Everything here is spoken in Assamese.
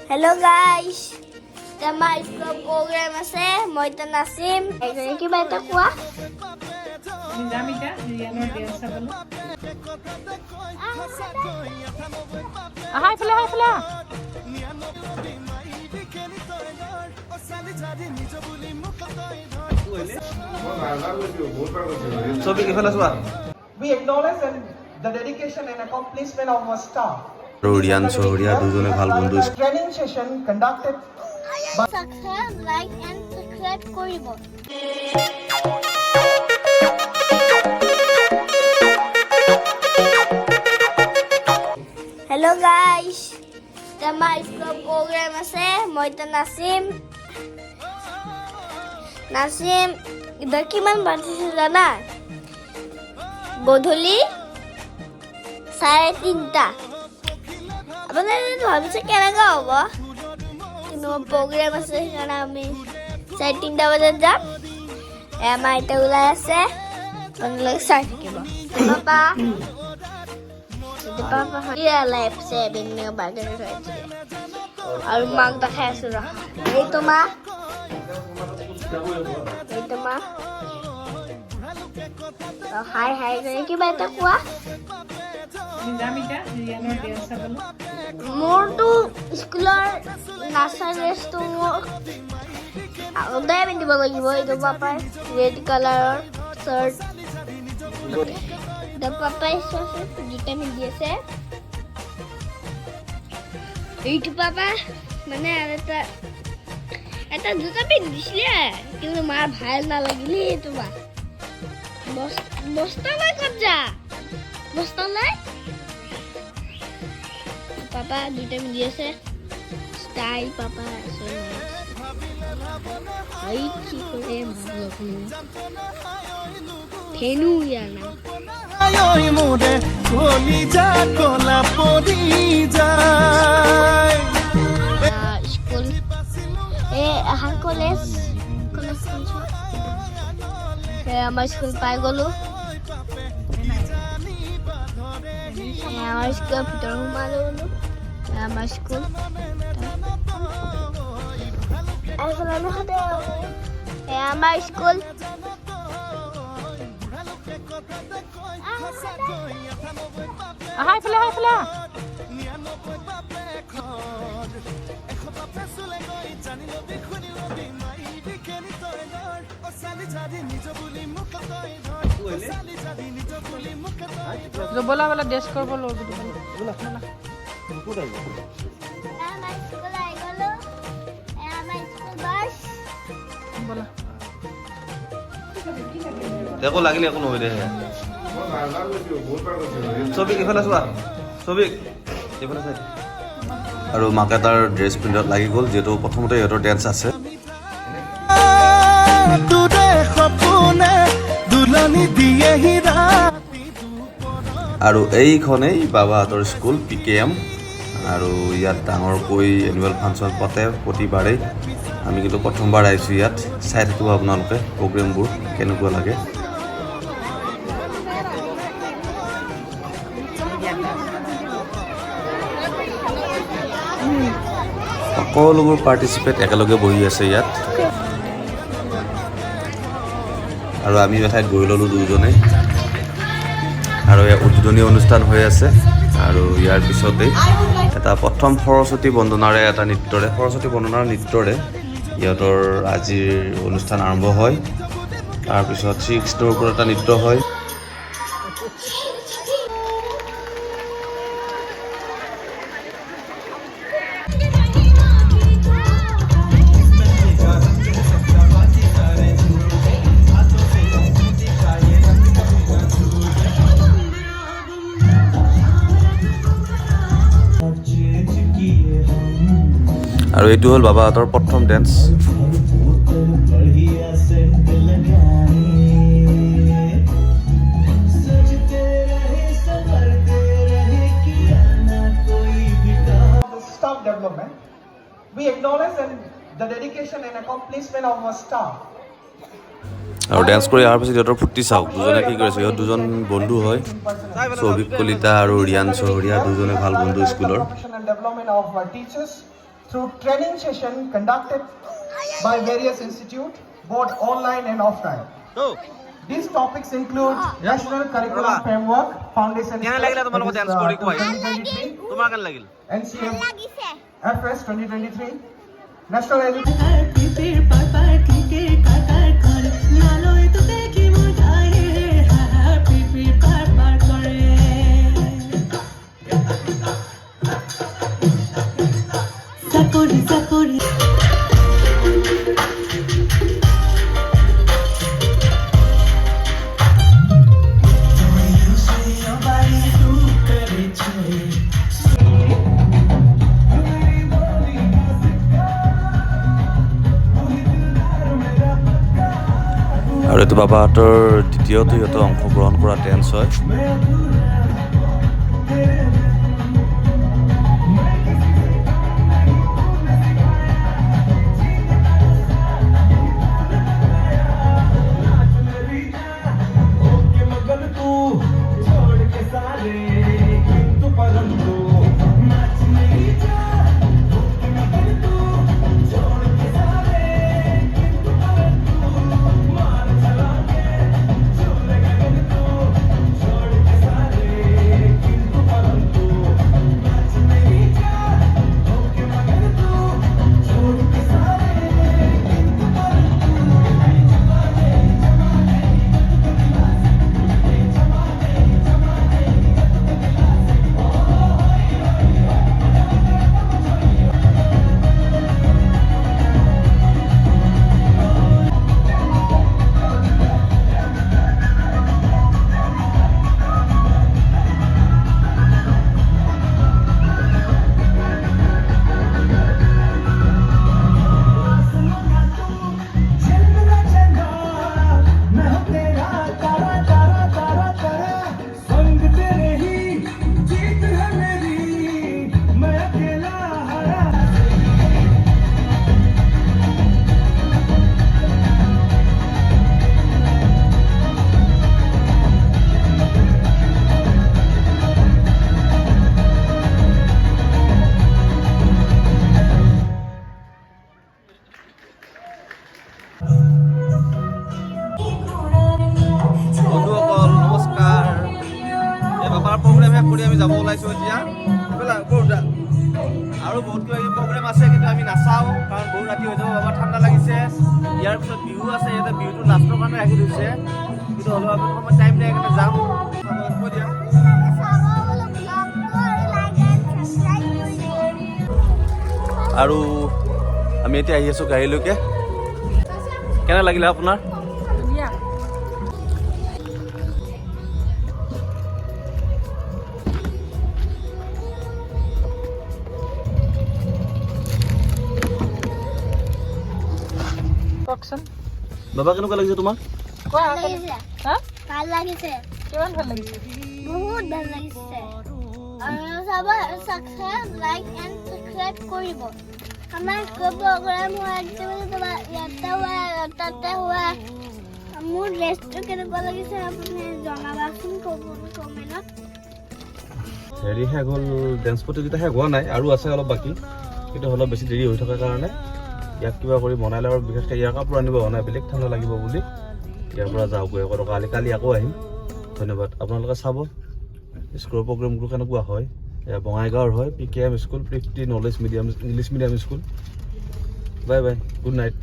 Hello guys, tama school program ase, moi ta nasim. Egre ki ba ta kwa? Nizamita, Riyan'or dance sabalo. Hi, fla. So we give us what? We acknowledge the dedication and accomplishment of our staff. Riyan Sohriya dujone bhal bondhu. Training session conducted Subscribe, like and subscribe koribo. Hello guys, tama school program ase, moi ta nasim. Nasim, idhar kiman batise jana? Godholi 3:30. আপোনালোকে ভাবিছে কেনেকৈ হ'ব কিন্তু প্ৰগ্ৰেম আছে সেইকাৰণে আমি 3:30 বজাত যাম আমাৰ এতিয়া ওলাই আছে আপোনালোকে চাই থাকিব পাপা লাইফ ছেভিং বাৰ্গাৰ খাইছে আৰু মাক দেখাই আছো ৰহা এইটো মা হাই হাই কৰি কিবা এটা কোৱা Nizamita, Riyan'or dance sabalo. মোৰতো স্কুলৰ নাচা ড্ৰেছটো মোক সদায় পিন্ধিব লাগিব এইটো পাপাই ৰেড কালাৰৰ চাৰ্ট পাপাই জোতা পিন্ধি আছে এইটো পাপা মানে আৰু এটা জোতা পিন্ধিছিলে কিন্তু মাৰ ভাল নালাগিলে এইটো মা বস্তা নাই ক'ত যা বস্তা নাই Papa দুইটা মিলি আছে স্টাইল পাপা আছে আই কি করে ভালো থেনু ইয়ানা আয়ই মোরে কলি যা কলা পরি যায় স্কুল আহার কলেজ আমার স্কুল পাই গলো আমার স্কুল ভিতরে সোমালো আমার স্কুল আমার স্কুল Hi, fla. जो बोला डेस्क कर बोलो बोला बोला দেখো লাগিলে একো নহয় দে ছবি ইফালে চোৱা ছবি ইফালে চাই আৰু মাকে তাৰ ড্ৰেছ পিন্ধত লাগি গ'ল যিহেতু প্ৰথমতে সিহঁতৰ ডেন্স আছে তোৰে সপোনে দুলনি দিয়ে হিৰা আৰু এইখনেই বাবাহঁতৰ স্কুল PKM আৰু ইয়াত ডাঙৰকৈ এনুৱেল ফাংচন পাতে প্ৰতিবাৰেই আমি কিন্তু প্ৰথমবাৰ আহিছোঁ ইয়াত চাই থাকিব আপোনালোকে প্ৰগ্ৰেমবোৰ কেনেকুৱা লাগে সকলোবোৰ পাৰ্টিচিপেট একেলগে বহি আছে ইয়াত আৰু আমি এঠাইত বহি ল'লোঁ দুজনে আৰু ইয়াৰ উদ্বোধনী অনুষ্ঠান হৈ আছে আৰু ইয়াৰ পিছতেই এটা প্ৰথম সৰস্বতী বন্দনাৰে এটা নৃত্যৰে সৰস্বতী বন্দনাৰ নৃত্যৰে ইহঁতৰ আজিৰ অনুষ্ঠান আৰম্ভ হয় তাৰপিছত শ্ৰীকৃষ্ণৰ ওপৰত এটা নৃত্য হয় আৰু এইটো হ'ল বাবাহঁতৰ প্ৰথম dance staff development. We acknowledge the dedication and accomplishment of our staff. আৰু ডেন্স কৰি অহাৰ পিছত সিহঁতৰ ফূৰ্তি চাওক দুজনে কি কৰিছে সিহঁত দুজন বন্ধু হয় সৌভিক কলিতা আৰু ৰিয়ান চহৰীয়া দুজনে ভাল বন্ধু স্কুলৰ Professional development of our teachers. through training session conducted by various institutes, both online and offline. These topics include National Curriculum Framework, Foundation Steps, that is, 2023, NCM FS 2023, National Education. আৰু এইটো বাবাহঁতৰ দ্বিতীয়টো সিহঁতৰ অংশগ্ৰহণ কৰা ডেন্স হয়। আমি যাব ওলাইছোঁ এতিয়া আৰু বহুত কিবা কিবি প্ৰগ্ৰেম আছে, কিন্তু আমি নাচাওঁ কাৰণ বহুত ৰাতি হৈ যাব, আমাৰ ঠাণ্ডা লাগিছে। ইয়াৰ পিছত বিহু আছে, ইয়াতে বিহুটো লাষ্টৰ কাৰণে ৰাখি থৈছে, কিন্তু হ'লেও আমি সময় টাইম নাই কাৰণে যাম। কৈ দিয়া আৰু আমি এতিয়া আহি আছোঁ গাড়ীলৈকে। কেনে লাগিলে আপোনাৰ? বাবা কেনেকুৱা লাগিছে তোমাৰ? ভাল লাগিছে, কিমান ভাল লাগিছে? বহুত ভাল লাগিছে। আৰু সবাই সাবস্ক্ৰাইব, লাইক এণ্ড সাবস্ক্ৰাইব কৰিব। আমাৰ প্ৰগ্ৰাম হোৱা তোমাৰ ইয়াতে হোৱা তাতে হোৱা মোৰ ড্ৰেছটো কেনেকুৱা লাগিছে আপুনি জনাবাচোন কমেণ্টত। হেৰি শেষ হ'ল, ডেন্স প্ৰতিযোগিতা শেষ হোৱা নাই, আৰু আছে অলপ বাকী, কিন্তু অলপ বেছি দেৰি হৈ থকাৰ কাৰণে ইয়াক কিবা কৰি বনাই লওঁ। আৰু বিশেষকৈ ইয়াৰ কাপোৰ আনিব হোৱা নাই, বেলেগ ঠাণ্ডা লাগিব বুলি ইয়াৰ পৰা যাওঁগৈ আকৌ কালি আকৌ আহিম। ধন্যবাদ। আপোনালোকে চাব স্কুলৰ প্ৰগ্ৰেমবোৰ কেনেকুৱা হয়। এয়া বঙাইগাঁৱৰ হয়, PKM স্কুল, প্ৰিফটি knowledge medium English medium school. Bye bye, good night.